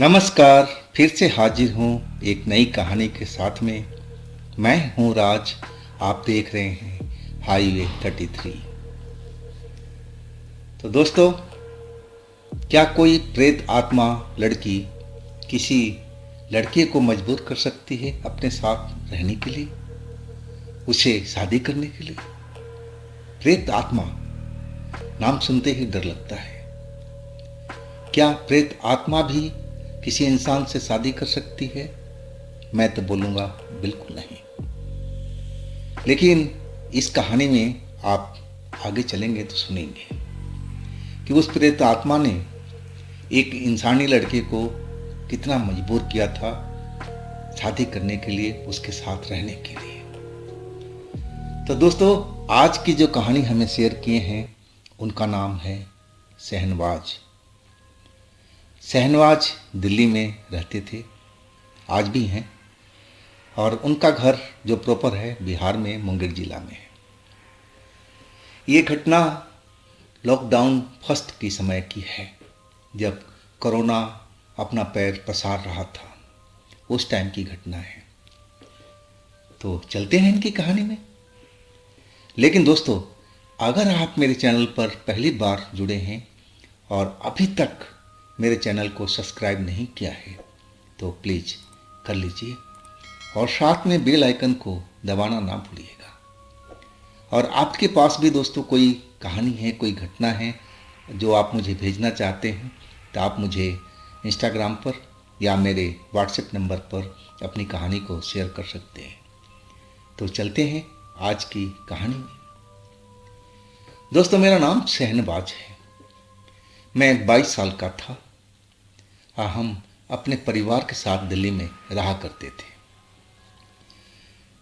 नमस्कार। फिर से हाजिर हूँ एक नई कहानी के साथ में। मैं हूँ राज। आप देख रहे हैं हाईवे 33। तो दोस्तों, क्या कोई प्रेत आत्मा लड़की किसी लड़के को मजबूर कर सकती है अपने साथ रहने के लिए, उसे शादी करने के लिए? प्रेत आत्मा नाम सुनते ही डर लगता है। क्या प्रेत आत्मा भी किसी इंसान से शादी कर सकती है? मैं तो बोलूँगा बिल्कुल नहीं। लेकिन इस कहानी में आप आगे चलेंगे तो सुनेंगे कि उस प्रेत आत्मा ने एक इंसानी लड़के को कितना मजबूर किया था शादी करने के लिए, उसके साथ रहने के लिए। तो दोस्तों, आज की जो कहानी हमें शेयर किए हैं उनका नाम है शहनवाज। शहनवाज दिल्ली में रहते थे, आज भी हैं, और उनका घर जो प्रॉपर है बिहार में मुंगेर जिला में है। ये घटना लॉकडाउन फर्स्ट की समय की है, जब कोरोना अपना पैर पसार रहा था, उस टाइम की घटना है। तो चलते हैं इनकी कहानी में। लेकिन दोस्तों, अगर आप मेरे चैनल पर पहली बार जुड़े हैं और अभी तक मेरे चैनल को सब्सक्राइब नहीं किया है तो प्लीज़ कर लीजिए, और साथ में बेल आइकन को दबाना ना भूलिएगा। और आपके पास भी दोस्तों कोई कहानी है, कोई घटना है जो आप मुझे भेजना चाहते हैं, तो आप मुझे इंस्टाग्राम पर या मेरे व्हाट्सएप नंबर पर अपनी कहानी को शेयर कर सकते हैं। तो चलते हैं आज की कहानी में। दोस्तों, मेरा नाम शहनवाज है। मैं 22 साल का था। हम अपने परिवार के साथ दिल्ली में रहा करते थे।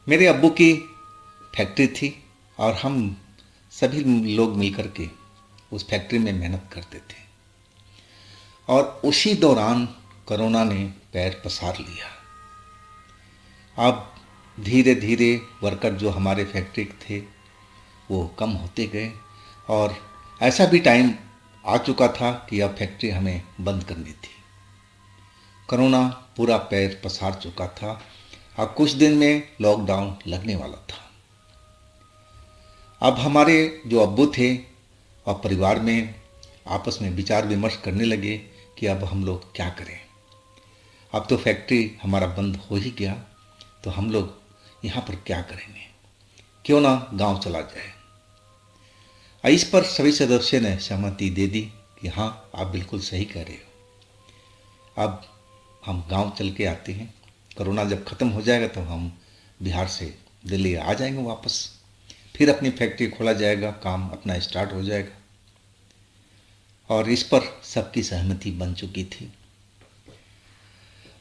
मेरे अब्बू की फैक्ट्री थी और हम सभी लोग मिलकर के उस फैक्ट्री में मेहनत करते थे। और उसी दौरान कोरोना ने पैर पसार लिया। अब धीरे धीरे वर्कर जो हमारे फैक्ट्री के थे वो कम होते गए, और ऐसा भी टाइम आ चुका था कि अब फैक्ट्री हमें बंद करनी थी। कोरोना पूरा पैर पसार चुका था और कुछ दिन में लॉकडाउन लगने वाला था। अब हमारे जो अब्बू थे और परिवार में आपस में विचार विमर्श करने लगे कि अब हम लोग क्या करें। अब तो फैक्ट्री हमारा बंद हो ही गया, तो हम लोग यहाँ पर क्या करेंगे, क्यों ना गांव चला जाए। इस पर सभी सदस्य ने सहमति दे दी कि हाँ, आप बिल्कुल सही कह रहे हो, अब हम गांव चल के आते हैं। कोरोना जब ख़त्म हो जाएगा तो हम बिहार से दिल्ली आ जाएंगे वापस, फिर अपनी फैक्ट्री खोला जाएगा, काम अपना स्टार्ट हो जाएगा। और इस पर सबकी सहमति बन चुकी थी।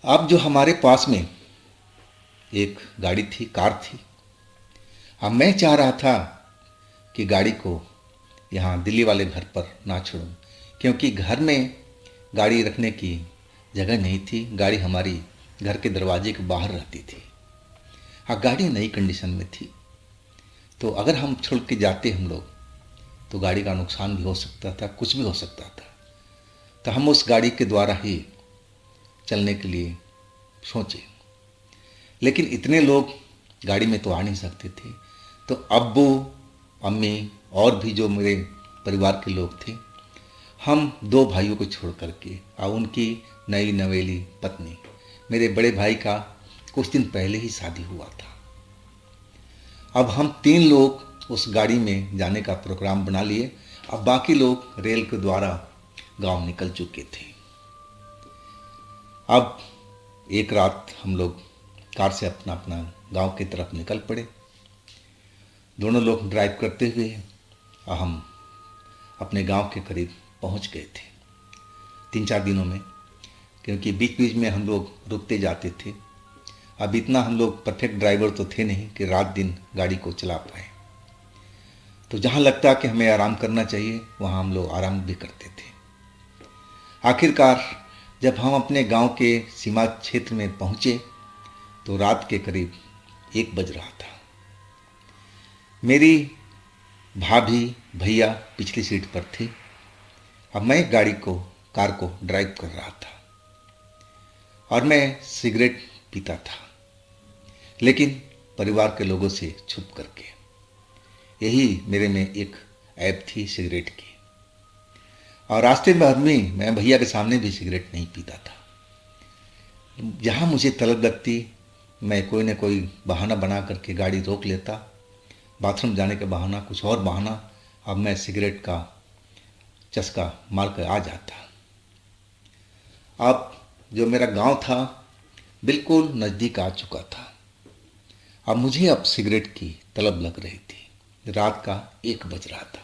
अब जो हमारे पास में एक गाड़ी थी, कार थी। अब मैं चाह रहा था कि गाड़ी को यहाँ दिल्ली वाले घर पर ना छोड़ूं, क्योंकि घर में गाड़ी रखने की जगह नहीं थी। गाड़ी हमारी घर के दरवाजे के बाहर रहती थी। हाँ, गाड़ी नई कंडीशन में थी, तो अगर हम छोड़ के जाते हम लोग तो गाड़ी का नुकसान भी हो सकता था, कुछ भी हो सकता था। तो हम उस गाड़ी के द्वारा ही चलने के लिए सोचे। लेकिन इतने लोग गाड़ी में तो आ नहीं सकते थे, तो अब्बू, अम्मी और भी जो मेरे परिवार के लोग थे, हम दो भाइयों को छोड़ करके और उनकी नई नवेली पत्नी, मेरे बड़े भाई का कुछ दिन पहले ही शादी हुआ था। अब हम 3 लोग उस गाड़ी में जाने का प्रोग्राम बना लिए। अब बाकी लोग रेल के द्वारा गांव निकल चुके थे। अब एक रात हम लोग कार से अपना अपना गांव की तरफ निकल पड़े। दोनों लोग ड्राइव करते हुए और हम अपने गांव के करीब पहुंच गए थे 3-4 दिनों में, क्योंकि बीच बीच में हम लोग रुकते जाते थे। अब इतना हम लोग परफेक्ट ड्राइवर तो थे नहीं कि रात दिन गाड़ी को चला पाए, तो जहाँ लगता कि हमें आराम करना चाहिए वहाँ हम लोग आराम भी करते थे। आखिरकार जब हम अपने गांव के सीमा क्षेत्र में पहुँचे तो रात के करीब 1 बज रहा था। मेरी भाभी, भैया पिछली सीट पर थे। अब मैं कार को ड्राइव कर रहा था। और मैं सिगरेट पीता था, लेकिन परिवार के लोगों से छुप करके। यही मेरे में एक ऐप थी सिगरेट की। और रास्ते में आदमी मैं भैया के सामने भी सिगरेट नहीं पीता था। जहाँ मुझे तलब लगती मैं कोई न कोई बहाना बना करके गाड़ी रोक लेता, बाथरूम जाने का बहाना, कुछ और बहाना, अब मैं सिगरेट का चस्का मार कर आ जाता। अब जो मेरा गांव था बिल्कुल नज़दीक आ चुका था। अब मुझे अब सिगरेट की तलब लग रही थी। रात का 1 बज रहा था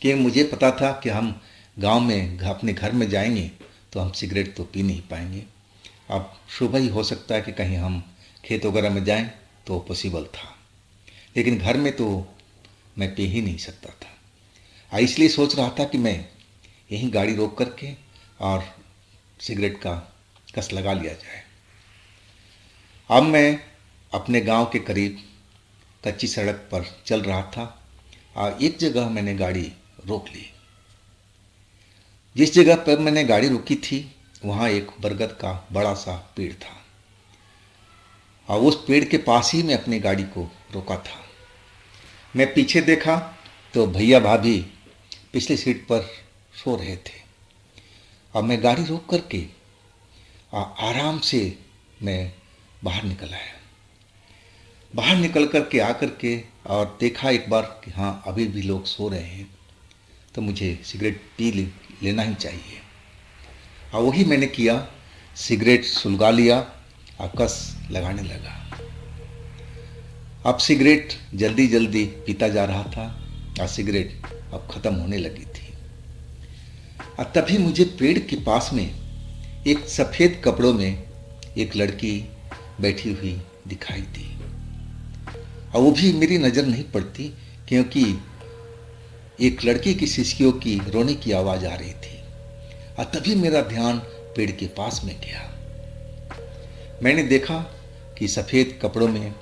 कि मुझे पता था कि हम गांव में अपने घर में जाएंगे तो हम सिगरेट तो पी नहीं पाएंगे। अब सुबह ही हो सकता है कि कहीं हम खेत वगैरह में जाएं तो पॉसिबल था, लेकिन घर में तो मैं पी ही नहीं सकता था। इसलिए सोच रहा था कि मैं यहीं गाड़ी रोक करके और सिगरेट का कस लगा लिया जाए। अब मैं अपने गांव के करीब कच्ची सड़क पर चल रहा था और एक जगह मैंने गाड़ी रोक ली। जिस जगह पर मैंने गाड़ी रोकी थी वहाँ एक बरगद का बड़ा सा पेड़ था और उस पेड़ के पास ही मैं अपनी गाड़ी को रोका था। मैं पीछे देखा तो भैया भाभी पिछली सीट पर सो रहे थे और मैं गाड़ी रोक करके आराम से मैं बाहर निकल आया। बाहर निकल करके आकर के और देखा एक बार कि हाँ अभी भी लोग सो रहे हैं, तो मुझे सिगरेट पी लेना ही चाहिए। और वही मैंने किया, सिगरेट सुलगा लिया और कस लगाने लगा। अब सिगरेट जल्दी जल्दी पीता जा रहा था और सिगरेट अब ख़त्म होने लगी थी। और तभी मुझे पेड़ के पास में एक सफ़ेद कपड़ों में एक लड़की बैठी हुई दिखाई दी और वो भी मेरी नज़र नहीं पड़ती, क्योंकि एक लड़की की सिसकियों की रोने की आवाज़ आ रही थी। और तभी मेरा ध्यान पेड़ के पास में गया। मैंने देखा कि सफ़ेद कपड़ों में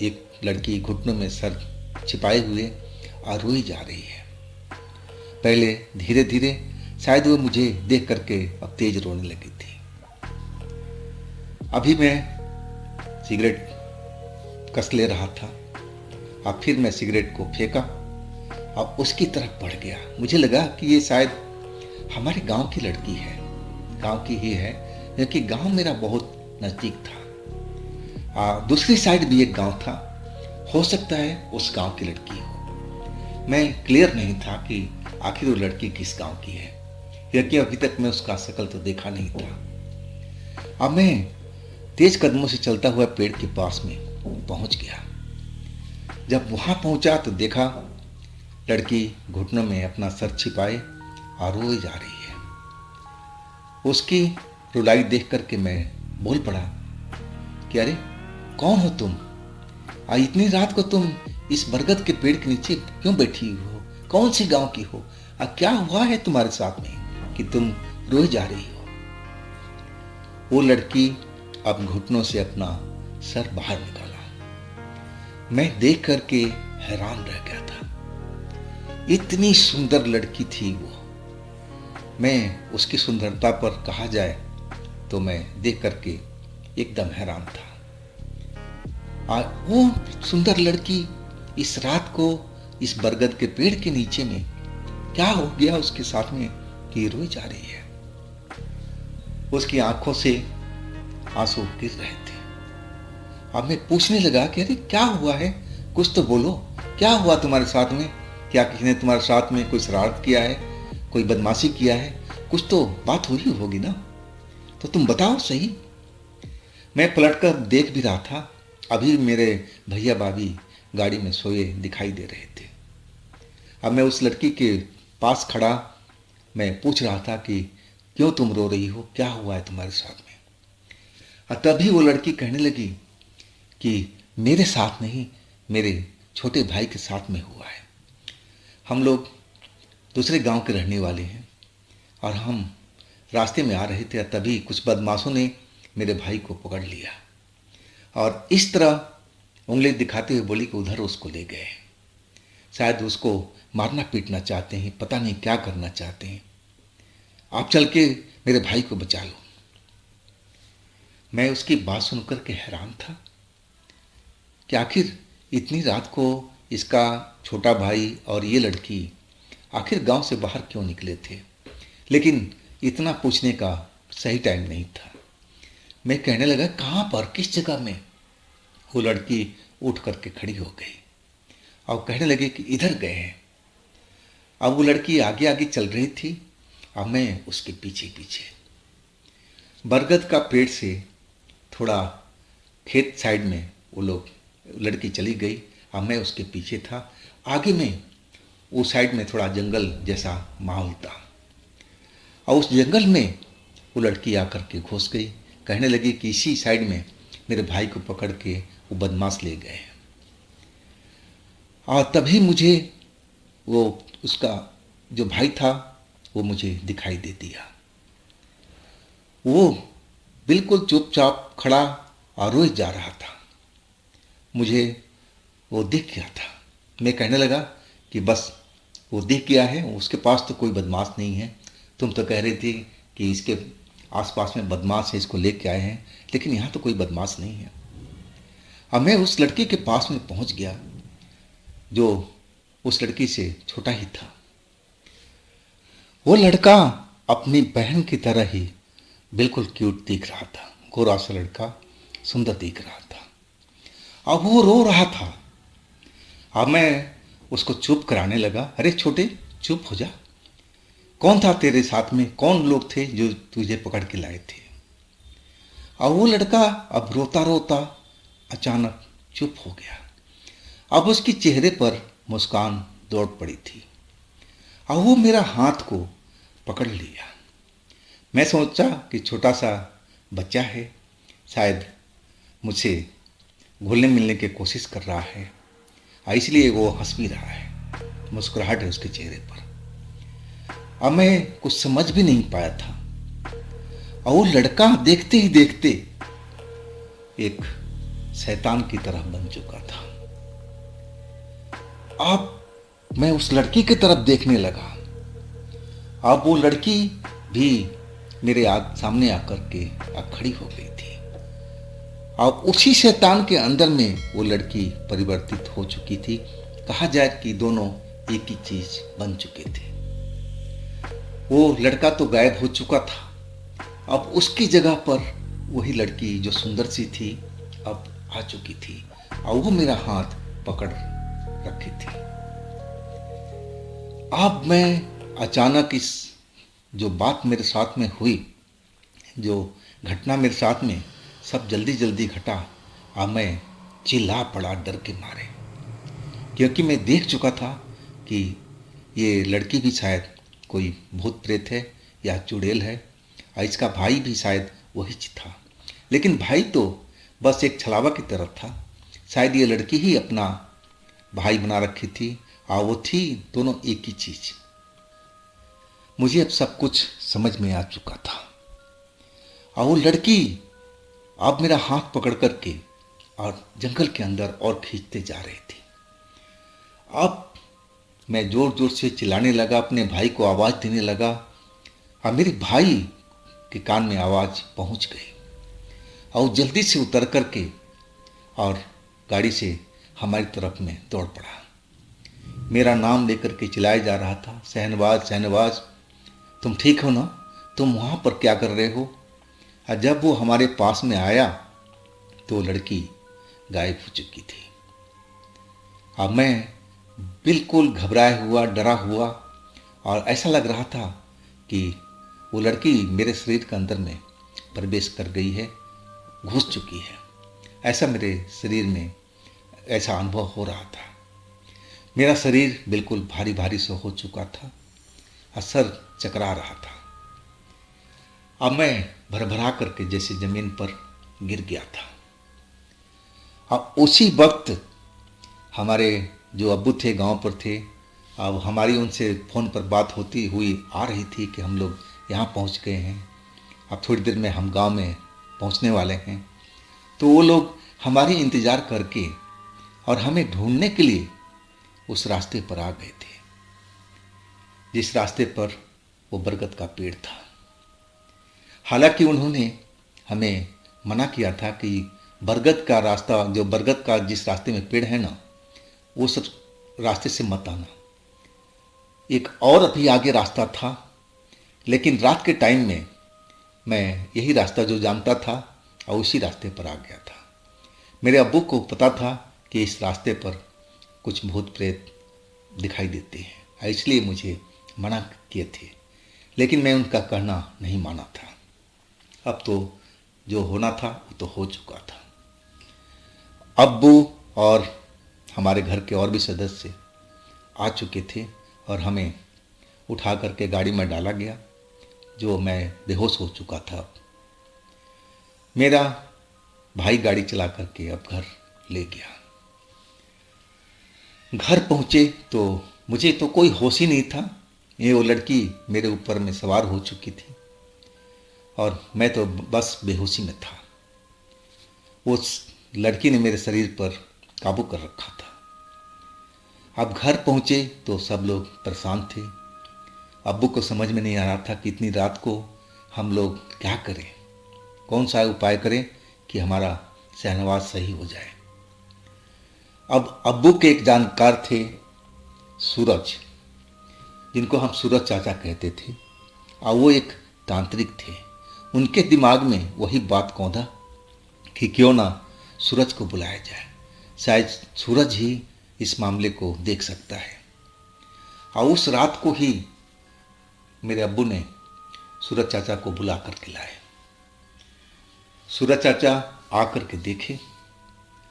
एक लड़की घुटनों में सर छिपाए हुए और रोई जा रही है। पहले धीरे धीरे, शायद वो मुझे देख करके अब तेज रोने लगी थी। अभी मैं सिगरेट कस ले रहा था और फिर मैं सिगरेट को फेंका और उसकी तरफ बढ़ गया। मुझे लगा कि ये शायद हमारे गांव की लड़की है, गांव की ही है, क्योंकि गांव मेरा बहुत नज़दीक था। दूसरी साइड भी एक गांव था, हो सकता है उस गांव की लड़की हो। मैं क्लियर नहीं था कि आखिर वो लड़की किस गांव की है, क्योंकि अभी तक मैं उसका शक्ल तो देखा नहीं था। अब मैं तेज कदमों से चलता हुआ पेड़ के पास में पहुंच गया। जब वहां पहुंचा तो देखा लड़की घुटनों में अपना सर छिपाए और रोए जा रही है। उसकी रुलाई देख करके मैं बोल पड़ा कि अरे कौन हो तुम? इतनी रात को तुम इस बरगद के पेड़ के नीचे क्यों बैठी हो? कौन सी गांव की हो? क्या हुआ है तुम्हारे साथ में कि तुम रोए जा रही हो? वो लड़की अब घुटनों से अपना सर बाहर निकाला। मैं देख करके हैरान रह गया था। इतनी सुंदर लड़की थी वो। मैं उसकी सुंदरता पर कहा जाए तो मैं देख करके एकदम हैरान था। वो सुंदर लड़की इस रात को इस बरगद के पेड़ के नीचे में क्या हो गया उसके साथ में कि रोई जा रही है? उसकी आंखों से आंसू गिर रहे थे। अब मैं पूछने लगा कि अरे क्या हुआ है, कुछ तो बोलो, क्या हुआ तुम्हारे साथ में? क्या किसी ने तुम्हारे साथ में कोई शरारत किया है, कोई बदमाशी किया है? कुछ तो बात हुई होगी ना, तो तुम बताओ सही। मैं पलटकर देख भी रहा था, अभी मेरे भैया भाभी गाड़ी में सोए दिखाई दे रहे थे। अब मैं उस लड़की के पास खड़ा मैं पूछ रहा था कि क्यों तुम रो रही हो, क्या हुआ है तुम्हारे साथ में? और तभी वो लड़की कहने लगी कि मेरे साथ नहीं, मेरे छोटे भाई के साथ में हुआ है। हम लोग दूसरे गांव के रहने वाले हैं और हम रास्ते में आ रहे थे, तभी कुछ बदमाशों ने मेरे भाई को पकड़ लिया और इस तरह उंगली दिखाते हुए बोली कि उधर उसको ले गए। शायद उसको मारना पीटना चाहते हैं, पता नहीं क्या करना चाहते हैं। आप चल के मेरे भाई को बचा लो। मैं उसकी बात सुनकर के हैरान था कि आखिर इतनी रात को इसका छोटा भाई और ये लड़की आखिर गांव से बाहर क्यों निकले थे। लेकिन इतना पूछने का सही टाइम नहीं था। मैं कहने लगा कहाँ पर, किस जगह में। वो लड़की उठ करके खड़ी हो गई और कहने लगी कि इधर गए हैं। अब वो लड़की आगे आगे चल रही थी और मैं उसके पीछे पीछे। बरगद का पेड़ से थोड़ा खेत साइड में वो लड़की चली गई और मैं उसके पीछे था। आगे में वो साइड में थोड़ा जंगल जैसा माहौल था और उस जंगल में वो लड़की आकर के घुस गई। कहने लगी कि इसी साइड में मेरे भाई को पकड़ के वो बदमाश ले गए। और तभी मुझे वो उसका जो भाई था वो मुझे दिखाई दे दिया। वो बिल्कुल चुपचाप खड़ा और रोए जा रहा था। मुझे वो दिख गया था। मैं कहने लगा कि बस वो दिख गया है, उसके पास तो कोई बदमाश नहीं है। तुम तो कह रही थी कि इसके आसपास में बदमाश है, इसको लेके आए हैं, लेकिन यहाँ तो कोई बदमाश नहीं है। अब मैं उस लड़की के पास में पहुँच गया जो उस लड़की से छोटा ही था। वो लड़का अपनी बहन की तरह ही बिल्कुल क्यूट दिख रहा था। गोरा सा लड़का, सुंदर दिख रहा था। अब वो रो रहा था। अब मैं उसको चुप कराने लगा। अरे छोटे, चुप हो जा। कौन था तेरे साथ में, कौन लोग थे जो तुझे पकड़ के लाए थे। अब वो लड़का अब रोता रोता अचानक चुप हो गया। अब उसके चेहरे पर मुस्कान दौड़ पड़ी थी। अब वो मेरा हाथ को पकड़ लिया। मैं सोचा कि छोटा सा बच्चा है, शायद मुझसे घुलने मिलने की कोशिश कर रहा है, इसलिए वो हंस भी रहा है, मुस्कुराहट है उसके चेहरे पर। अब मैं कुछ समझ भी नहीं पाया था। और वो लड़का देखते ही देखते एक शैतान की तरह बन चुका था। अब मैं उस लड़की की तरफ देखने लगा। अब वो लड़की भी मेरे सामने आकर के खड़ी हो गई थी। अब उसी शैतान के अंदर में वो लड़की परिवर्तित हो चुकी थी। कहा जाए कि दोनों एक ही चीज बन चुके थे। वो लड़का तो गायब हो चुका था। अब उसकी जगह पर वही लड़की जो सुंदर सी थी अब आ चुकी थी और वो मेरा हाथ पकड़ रखी थी। अब मैं अचानक इस जो बात मेरे साथ में हुई, जो घटना मेरे साथ में सब जल्दी जल्दी घटा। अब मैं चिल्ला पड़ा डर के मारे, क्योंकि मैं देख चुका था कि ये लड़की भी शायद कोई भूत प्रेत है या चुड़ैल है और इसका भाई भी शायद वही था। लेकिन भाई तो बस एक छलावा की तरह था। शायद ये लड़की ही अपना भाई बना रखी थी और वो थी दोनों एक ही चीज। मुझे अब सब कुछ समझ में आ चुका था। और वो लड़की अब मेरा हाथ पकड़ करके और जंगल के अंदर और खींचते जा रही थी। अब मैं जोर जोर से चिल्लाने लगा, अपने भाई को आवाज़ देने लगा और मेरे भाई के कान में आवाज़ पहुंच गई और जल्दी से उतर करके और गाड़ी से हमारी तरफ में दौड़ पड़ा। मेरा नाम लेकर के चिल्लाया जा रहा था, शहनवाज शहनवाज, तुम ठीक हो ना, तुम वहाँ पर क्या कर रहे हो। और जब वो हमारे पास में आया तो लड़की गायब हो चुकी थी। अब मैं बिल्कुल घबराया हुआ, डरा हुआ और ऐसा लग रहा था कि वो लड़की मेरे शरीर के अंदर में प्रवेश कर गई है, घुस चुकी है। ऐसा मेरे शरीर में ऐसा अनुभव हो रहा था। मेरा शरीर बिल्कुल भारी भारी सा हो चुका था और सर चकरा रहा था। अब मैं भरभरा करके जैसे जमीन पर गिर गया था। अब उसी वक्त हमारे जो अब्बू थे गांव पर थे। अब हमारी उनसे फ़ोन पर बात होती हुई आ रही थी कि हम लोग यहाँ पहुँच गए हैं, अब थोड़ी देर में हम गांव में पहुँचने वाले हैं। तो वो लोग हमारी इंतज़ार करके और हमें ढूंढने के लिए उस रास्ते पर आ गए थे, जिस रास्ते पर वो बरगद का पेड़ था। हालांकि उन्होंने हमें मना किया था कि बरगद का रास्ता, जो बरगद का जिस रास्ते में पेड़ है ना, उस रास्ते से मत आना। एक और अभी आगे रास्ता था, लेकिन रात के टाइम में मैं यही रास्ता जो जानता था और उसी रास्ते पर आ गया था। मेरे अब्बू को पता था कि इस रास्ते पर कुछ भूत प्रेत दिखाई देते हैं, इसलिए मुझे मना किए थे, लेकिन मैं उनका कहना नहीं माना था। अब तो जो होना था वो तो हो चुका था। अब्बू और हमारे घर के और भी सदस्य आ चुके थे और हमें उठा करके गाड़ी में डाला गया, जो मैं बेहोश हो चुका था। मेरा भाई गाड़ी चला करके अब घर ले गया। घर पहुंचे तो मुझे तो कोई होश ही नहीं था। ये वो लड़की मेरे ऊपर में सवार हो चुकी थी और मैं तो बस बेहोशी में था। उस लड़की ने मेरे शरीर पर काबू कर रखा था। अब घर पहुंचे तो सब लोग परेशान थे। अब्बू को समझ में नहीं आ रहा था कि इतनी रात को हम लोग क्या करें, कौन सा उपाय करें कि हमारा शहनवाज सही हो जाए। अब अब्बू के एक जानकार थे, सूरज, जिनको हम सूरज चाचा कहते थे, और वो एक तांत्रिक थे। उनके दिमाग में वही बात कौंधा कि क्यों ना सूरज को बुलाया जाए, शायद सूरज ही इस मामले को देख सकता है। और उस रात को ही मेरे अब्बू ने सूरज चाचा को बुला कर के लाए। सूरज चाचा आकर के देखे,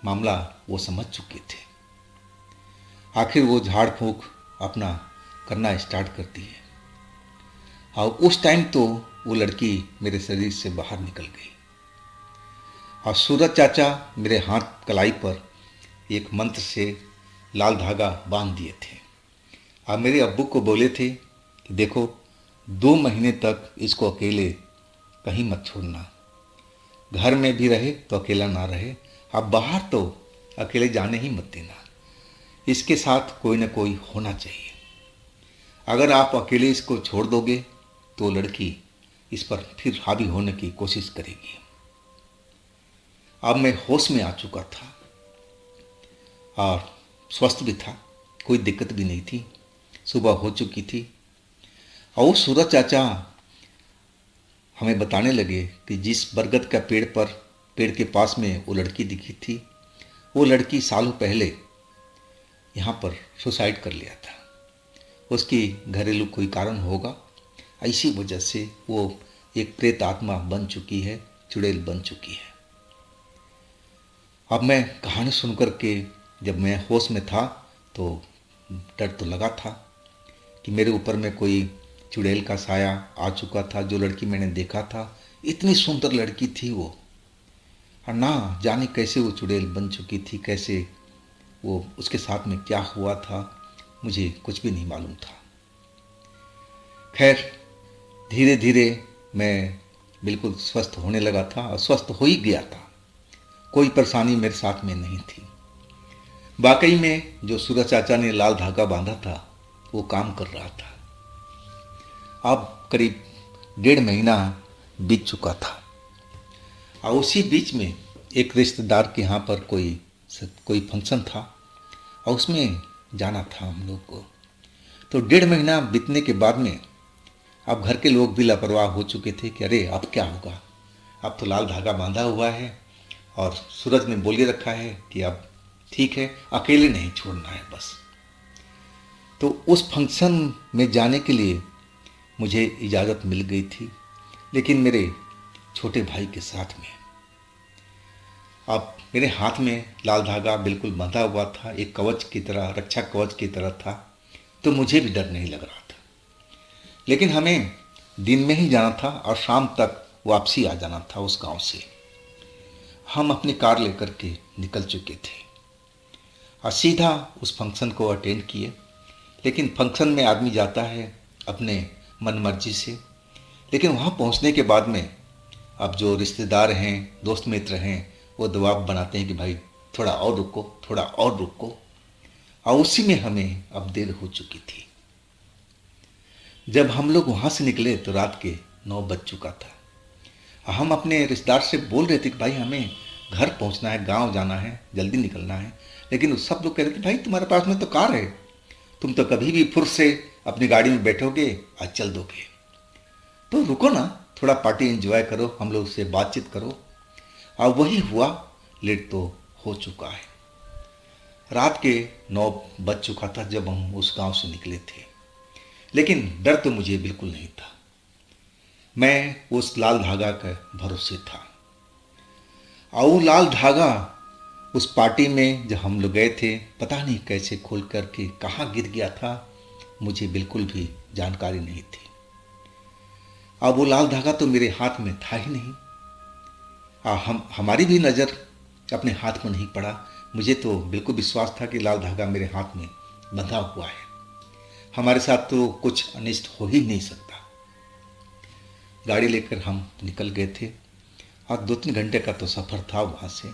मामला वो समझ चुके थे। आखिर वो झाड़ फूंक अपना करना स्टार्ट करती है और उस टाइम तो वो लड़की मेरे शरीर से बाहर निकल गई और सूरज चाचा मेरे हाथ कलाई पर एक मंत्र से लाल धागा बांध दिए थे और मेरे अब्बू को बोले थे कि देखो 2 महीने तक इसको अकेले कहीं मत छोड़ना, घर में भी रहे तो अकेला ना रहे, अब बाहर तो अकेले जाने ही मत देना, इसके साथ कोई ना कोई होना चाहिए। अगर आप अकेले इसको छोड़ दोगे तो लड़की इस पर फिर हावी होने की कोशिश करेगी। अब मैं होश में आ चुका था और स्वस्थ भी था, कोई दिक्कत भी नहीं थी, सुबह हो चुकी थी। और सूरज चाचा हमें बताने लगे कि जिस बरगद का पेड़ के पास में वो लड़की दिखी थी, वो लड़की सालों पहले यहाँ पर सुसाइड कर लिया था। उसकी घरेलू कोई कारण होगा, इसी वजह से वो एक प्रेत आत्मा बन चुकी है, चुड़ैल बन चुकी है। अब मैं कहानी सुनकर के जब मैं होश में था तो डर तो लगा था कि मेरे ऊपर में कोई चुड़ैल का साया आ चुका था। जो लड़की मैंने देखा था, इतनी सुंदर लड़की थी वो, और ना जाने कैसे वो चुड़ैल बन चुकी थी, कैसे वो उसके साथ में क्या हुआ था, मुझे कुछ भी नहीं मालूम था। खैर धीरे धीरे मैं बिल्कुल स्वस्थ होने लगा था और स्वस्थ हो ही गया था, कोई परेशानी मेरे साथ में नहीं थी। वाकई में जो सूरज चाचा ने लाल धागा बांधा था वो काम कर रहा था। अब करीब 1.5 महीना बीत चुका था और उसी बीच में एक रिश्तेदार के यहाँ पर कोई फंक्शन था और उसमें जाना था हम लोग को। तो 1.5 महीना बीतने के बाद में अब घर के लोग भी लापरवाह हो चुके थे कि अरे अब क्या होगा, अब तो लाल धागा बांधा हुआ है और सूरज ने बोले रखा है कि अब ठीक है, अकेले नहीं छोड़ना है बस। तो उस फंक्शन में जाने के लिए मुझे इजाज़त मिल गई थी, लेकिन मेरे छोटे भाई के साथ में। अब मेरे हाथ में लाल धागा बिल्कुल बंधा हुआ था, एक कवच की तरह, रक्षा कवच की तरह था, तो मुझे भी डर नहीं लग रहा था। लेकिन हमें दिन में ही जाना था और शाम तक वापसी आ जाना था उस गांव से। हम अपनी कार लेकर के निकल चुके थे और सीधा उस फंक्शन को अटेंड किए। लेकिन फंक्शन में आदमी जाता है अपने मन मर्जी से, लेकिन वहाँ पहुँचने के बाद में अब जो रिश्तेदार हैं, दोस्त मित्र हैं, वो दबाव बनाते हैं कि भाई थोड़ा और रुको, थोड़ा और रुको, और उसी में हमें अब देर हो चुकी थी। जब हम लोग वहाँ से निकले तो रात के 9 बज चुका था हम अपने रिश्तेदार से बोल रहे थे कि भाई हमें घर पहुंचना है, गांव जाना है, जल्दी निकलना है, लेकिन सब लोग कह रहे थे भाई तुम्हारे पास में तो कार है, तुम तो कभी भी फुर्स से अपनी गाड़ी में बैठोगे और चल दोगे, तो रुको ना, थोड़ा पार्टी एंजॉय करो, हम लोग से बातचीत करो। और वही हुआ। लेट तो हो चुका है, रात के 9 बज चुका था जब हम उस गांव से निकले थे, लेकिन डर तो मुझे बिल्कुल नहीं था। मैं उस लाल धागा के भरोसे था, और वो लाल धागा उस पार्टी में जब हम लोग गए थे, पता नहीं कैसे खोल करके कहाँ गिर गया था, मुझे बिल्कुल भी जानकारी नहीं थी। अब वो लाल धागा तो मेरे हाथ में था ही नहीं, हमारी भी नज़र अपने हाथ में नहीं पड़ा। मुझे तो बिल्कुल विश्वास था कि लाल धागा मेरे हाथ में बंधा हुआ है, हमारे साथ तो कुछ अनिष्ट हो ही नहीं सकता। गाड़ी लेकर हम निकल गए थे, और 2-3 घंटे का तो सफ़र था वहाँ से,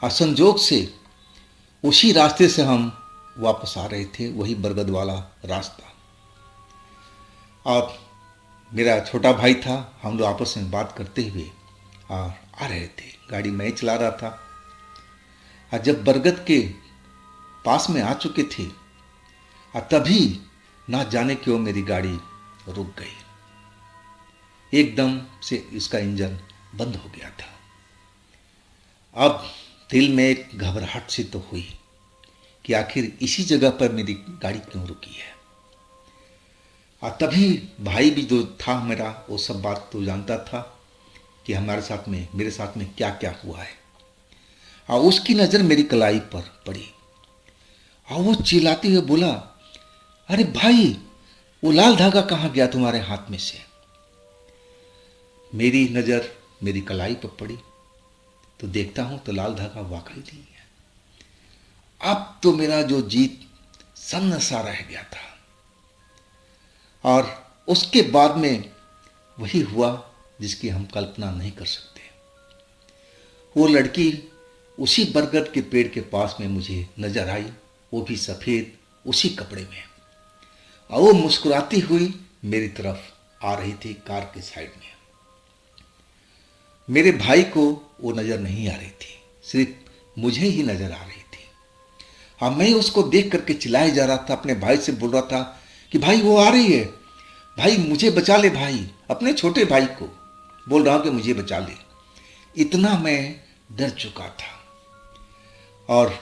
और संजोग से उसी रास्ते से हम वापस आ रहे थे, वही बरगद वाला रास्ता। और मेरा छोटा भाई था, हम लोग आपस में बात करते हुए और आ रहे थे, गाड़ी मैं ही चला रहा था। और जब बरगद के पास में आ चुके थे, और तभी ना जाने क्यों मेरी गाड़ी रुक गई, एकदम से इसका इंजन बंद हो गया था। अब दिल में एक घबराहट सी तो हुई कि आखिर इसी जगह पर मेरी गाड़ी क्यों रुकी है। और तभी भाई भी जो था मेरा, वो सब बात तो जानता था कि मेरे साथ में क्या क्या हुआ है। और उसकी नज़र मेरी कलाई पर पड़ी, और वो चिल्लाते हुए बोला, अरे भाई, वो लाल धागा कहाँ गया तुम्हारे हाथ में से। मेरी नज़र मेरी कलाई पर पड़ी, तो देखता हूँ तो लाल धागा वाकई नहीं है। अब तो मेरा जो जीत सन्न सा रह गया था। और उसके बाद में वही हुआ जिसकी हम कल्पना नहीं कर सकते। वो लड़की उसी बरगद के पेड़ के पास में मुझे नजर आई, वो भी सफ़ेद, उसी कपड़े में, और वो मुस्कुराती हुई मेरी तरफ आ रही थी कार के साइड में। मेरे भाई को वो नज़र नहीं आ रही थी, सिर्फ मुझे ही नज़र आ रही थी। हाँ, मैं उसको देख करके चिल्लाए जा रहा था, अपने भाई से बोल रहा था कि भाई वो आ रही है, भाई मुझे बचा ले, भाई अपने छोटे भाई को बोल रहा हूँ कि मुझे बचा ले। इतना मैं डर चुका था, और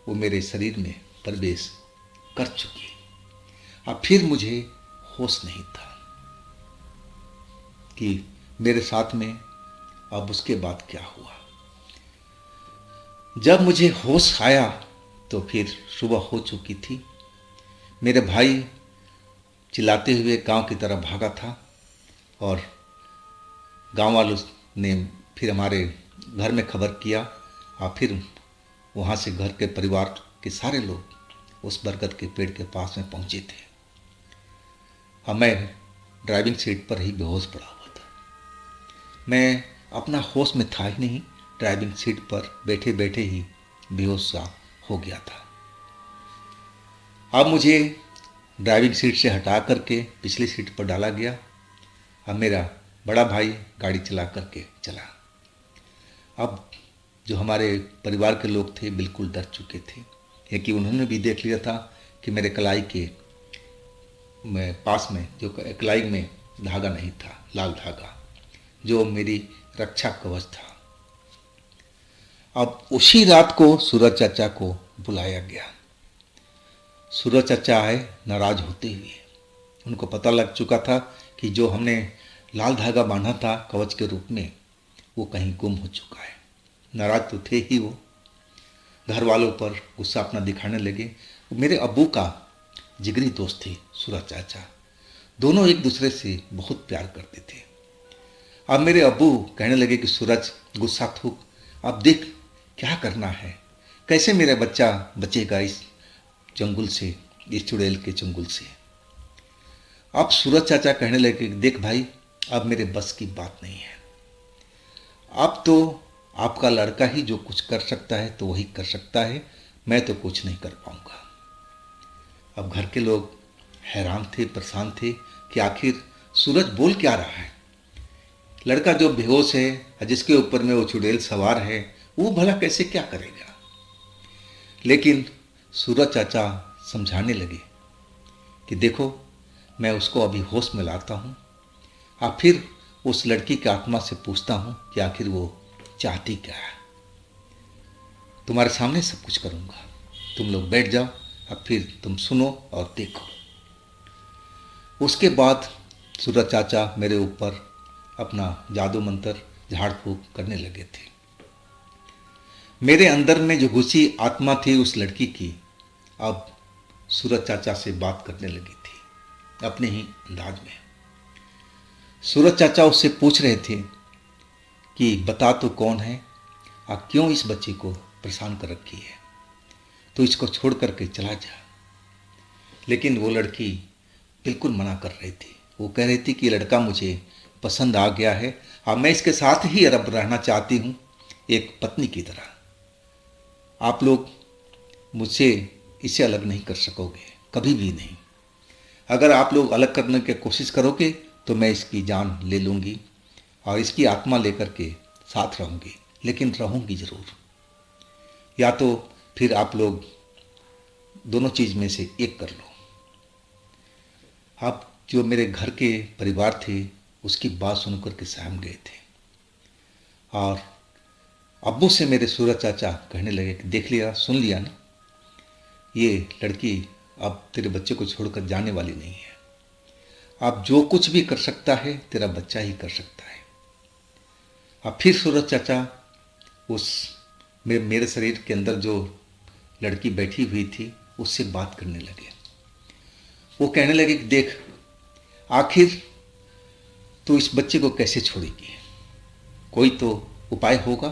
वो मेरे शरीर में प्रवेश कर चुकी। अब फिर मुझे होश नहीं था कि मेरे साथ में अब उसके बाद क्या हुआ। जब मुझे होश आया तो फिर सुबह हो चुकी थी। मेरे भाई चिल्लाते हुए गांव की तरफ भागा था, और गांव वालों ने फिर हमारे घर में खबर किया, और फिर वहाँ से घर के परिवार के सारे लोग उस बरगद के पेड़ के पास में पहुँचे थे। और मैं ड्राइविंग सीट पर ही बेहोश पड़ा हुआ था। मैं अपना होश में था ही नहीं, ड्राइविंग सीट पर बैठे बैठे ही बेहोश सा हो गया था। अब मुझे ड्राइविंग सीट से हटा करके पिछली सीट पर डाला गया, अब मेरा बड़ा भाई गाड़ी चला करके चला। अब जो हमारे परिवार के लोग थे बिल्कुल डर चुके थे, क्योंकि उन्होंने भी देख लिया था कि मेरे कलाई के पास में जो कलाई में धागा नहीं था, लाल धागा, जो मेरी रक्षा कवच था। अब उसी रात को सूरज चाचा को बुलाया गया। सूरज चाचा आए नाराज होते हुए। उनको पता लग चुका था कि जो हमने लाल धागा बांधा था कवच के रूप में, वो कहीं गुम हो चुका है। नाराज तो थे ही वो, घर वालों पर गुस्सा अपना दिखाने लगे। मेरे अब्बू का जिगरी दोस्त थे सूरज चाचा, दोनों एक दूसरे से बहुत प्यार करते थे। अब मेरे अब्बू कहने लगे कि सूरज गुस्सा थूक, अब देख क्या करना है, कैसे मेरा बच्चा बचेगा इस जंगल से, इस चुड़ैल के जंगल से। अब सूरज चाचा कहने लगे देख भाई, अब मेरे बस की बात नहीं है, अब तो आपका लड़का ही जो कुछ कर सकता है तो वही कर सकता है, मैं तो कुछ नहीं कर पाऊंगा। अब घर के लोग हैरान थे, परेशान थे कि आखिर सूरज बोल क्या रहा है, लड़का जो बेहोश है, जिसके ऊपर में वो चुड़ैल सवार है, वो भला कैसे क्या करेगा। लेकिन सूरज चाचा समझाने लगे कि देखो, मैं उसको अभी होश में लाता हूँ और फिर उस लड़की की आत्मा से पूछता हूँ कि आखिर वो चाहती क्या है। तुम्हारे सामने सब कुछ करूँगा, तुम लोग बैठ जाओ, अब फिर तुम सुनो और देखो। उसके बाद सूरज चाचा मेरे ऊपर अपना जादू मंत्र झाड़ फूक करने लगे थे। मेरे अंदर में जो घुसी आत्मा थी उस लड़की की, अब सूरज चाचा से बात करने लगी थी अपने ही अंदाज में। सूरज चाचा उससे पूछ रहे थे कि बता तो कौन है और क्यों इस बच्चे को परेशान कर रखी है, तो इसको छोड़ करके चला जा। लेकिन वो लड़की बिल्कुल मना कर रही थी। वो कह रही थी कि लड़का मुझे पसंद आ गया है और मैं इसके साथ ही अब रहना चाहती हूँ, एक पत्नी की तरह। आप लोग मुझसे इसे अलग नहीं कर सकोगे, कभी भी नहीं। अगर आप लोग अलग करने की कोशिश करोगे तो मैं इसकी जान ले लूँगी और इसकी आत्मा लेकर के साथ रहूँगी, लेकिन रहूँगी ज़रूर। या तो फिर आप लोग दोनों चीज़ में से एक कर लो। आप जो मेरे घर के परिवार थे उसकी बात सुनकर के सहम गए थे और अब्बू से मेरे सूरज चाचा कहने लगे कि देख लिया, सुन लिया ना, ये लड़की अब तेरे बच्चे को छोड़कर जाने वाली नहीं है। अब जो कुछ भी कर सकता है तेरा बच्चा ही कर सकता है। अब फिर सूरज चाचा उस मेरे शरीर के अंदर जो लड़की बैठी हुई थी उससे बात करने लगे। वो कहने लगे कि देख, आखिर तू इस बच्चे को कैसे छोड़ेगी, कोई तो उपाय होगा,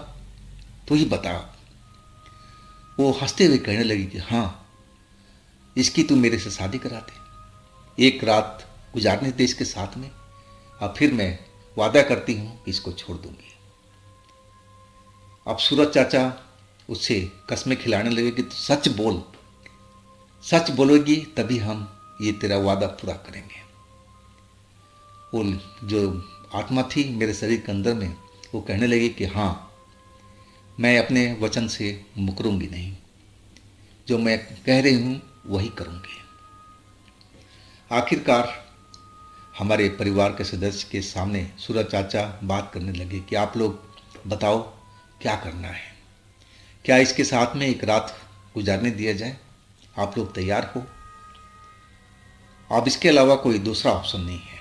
तो ही बता। वो हंसते हुए कहने लगी कि हाँ, इसकी तू मेरे से शादी करा दे, एक रात गुजारने दे इसके साथ में, और फिर मैं वादा करती हूँ कि इसको छोड़ दूंगी। अब सूरज चाचा उससे कस्में खिलाने लगे कि तू सच बोल, सच बोलोगी तभी हम ये तेरा वादा पूरा करेंगे। वो जो आत्मा थी मेरे शरीर के अंदर में, वो कहने लगी कि हाँ, मैं अपने वचन से मुकरूंगी नहीं, जो मैं कह रही हूँ वही करूँगी। आखिरकार हमारे परिवार के सदस्य के सामने सूरज चाचा बात करने लगे कि आप लोग बताओ क्या करना है, क्या इसके साथ में एक रात गुजारने दिया जाए, आप लोग तैयार हो? अब इसके अलावा कोई दूसरा ऑप्शन नहीं है,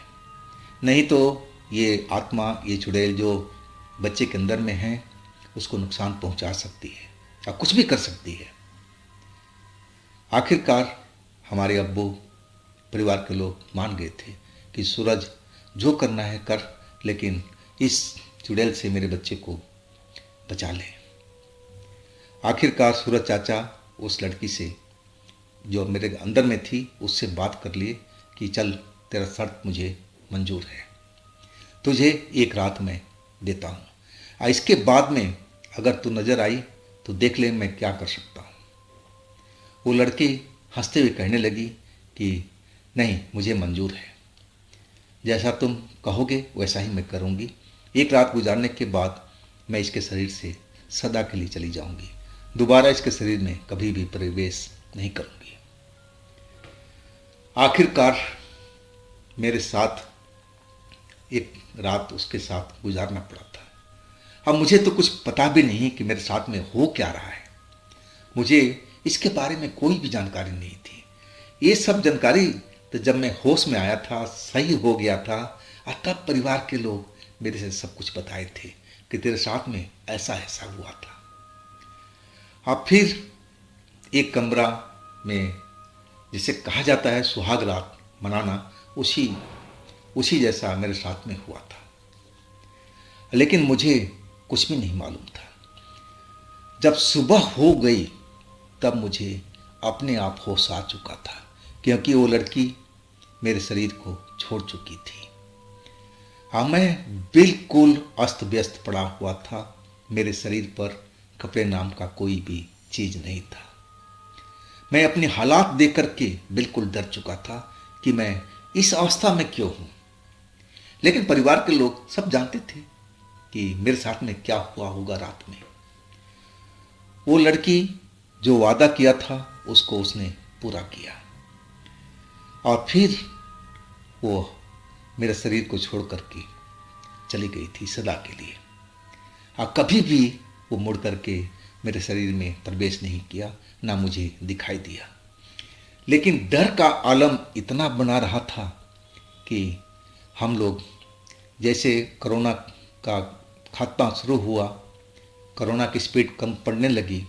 नहीं तो ये आत्मा, ये चुड़ैल जो बच्चे के अंदर में है उसको नुकसान पहुंचा सकती है या कुछ भी कर सकती है। आखिरकार हमारे अब्बू, परिवार के लोग मान गए थे कि सूरज जो करना है कर, लेकिन इस चुड़ैल से मेरे बच्चे को बचा ले। आखिरकार सूरज चाचा उस लड़की से जो मेरे अंदर में थी उससे बात कर लिए कि चल, तेरा शर्त मुझे मंजूर है, तुझे एक रात में देता हूँ, और इसके बाद में अगर तू नज़र आई तो देख ले मैं क्या कर सकता हूँ। वो लड़की हंसते हुए कहने लगी कि नहीं, मुझे मंजूर है, जैसा तुम कहोगे वैसा ही मैं करूँगी। एक रात गुजारने के बाद मैं इसके शरीर से सदा के लिए चली जाऊँगी, दोबारा इसके शरीर में कभी भी प्रवेश नहीं करूँगी। आखिरकार मेरे साथ एक रात उसके साथ गुजारना पड़ा था। अब मुझे तो कुछ पता भी नहीं कि मेरे साथ में हो क्या रहा है, मुझे इसके बारे में कोई भी जानकारी नहीं थी। ये सब जानकारी तो जब मैं होश में आया था, सही हो गया था, और तब परिवार के लोग मेरे से सब कुछ बताए थे कि तेरे साथ में ऐसा ऐसा हुआ था। अब फिर एक कमरा में, जिसे कहा जाता है सुहाग रात मनाना, उसी जैसा मेरे साथ में हुआ था। लेकिन मुझे कुछ भी नहीं मालूम था। जब सुबह हो गई तब मुझे अपने आप होश आ चुका था, क्योंकि वो लड़की मेरे शरीर को छोड़ चुकी थी। हाँ, मैं बिल्कुल अस्त व्यस्त पड़ा हुआ था, मेरे शरीर पर कपड़े नाम का कोई भी चीज़ नहीं था। मैं अपने हालात देख करके बिल्कुल डर चुका था कि मैं इस अवस्था में क्यों हूँ। लेकिन परिवार के लोग सब जानते थे कि मेरे साथ में क्या हुआ होगा रात में। वो लड़की जो वादा किया था उसको उसने पूरा किया और फिर वो मेरे शरीर को छोड़ करके चली गई थी सदा के लिए। और कभी भी वो मुड़ करके मेरे शरीर में प्रवेश नहीं किया, ना मुझे दिखाई दिया। लेकिन डर का आलम इतना बना रहा था कि हम लोग जैसे कोरोना का खात्मा शुरू हुआ, कोरोना की स्पीड कम पड़ने लगी,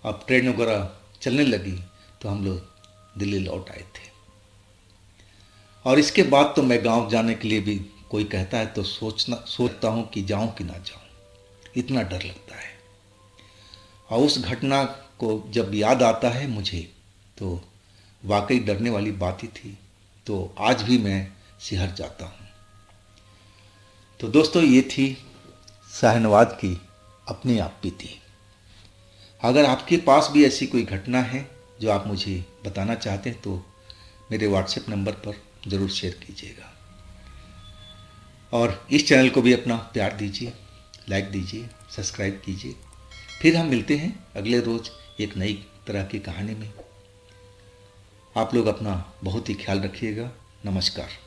अब ट्रेन वगैरह चलने लगी, तो हम लोग दिल्ली लौट आए थे। और इसके बाद तो मैं गांव जाने के लिए भी कोई कहता है तो सोचता हूँ कि जाऊँ कि ना जाऊँ, इतना डर लगता है। और उस घटना को जब याद आता है मुझे तो वाकई डरने वाली बात ही थी, तो आज भी मैं सिहर जाता हूँ। तो दोस्तों, ये थी शाहनवाज की अपनी आप बीती। अगर आपके पास भी ऐसी कोई घटना है जो आप मुझे बताना चाहते हैं तो मेरे व्हाट्सएप नंबर पर ज़रूर शेयर कीजिएगा। और इस चैनल को भी अपना प्यार दीजिए, लाइक दीजिए, सब्सक्राइब कीजिए। फिर हम मिलते हैं अगले रोज़ एक नई तरह की कहानी में। आप लोग अपना बहुत ही ख्याल रखिएगा। नमस्कार।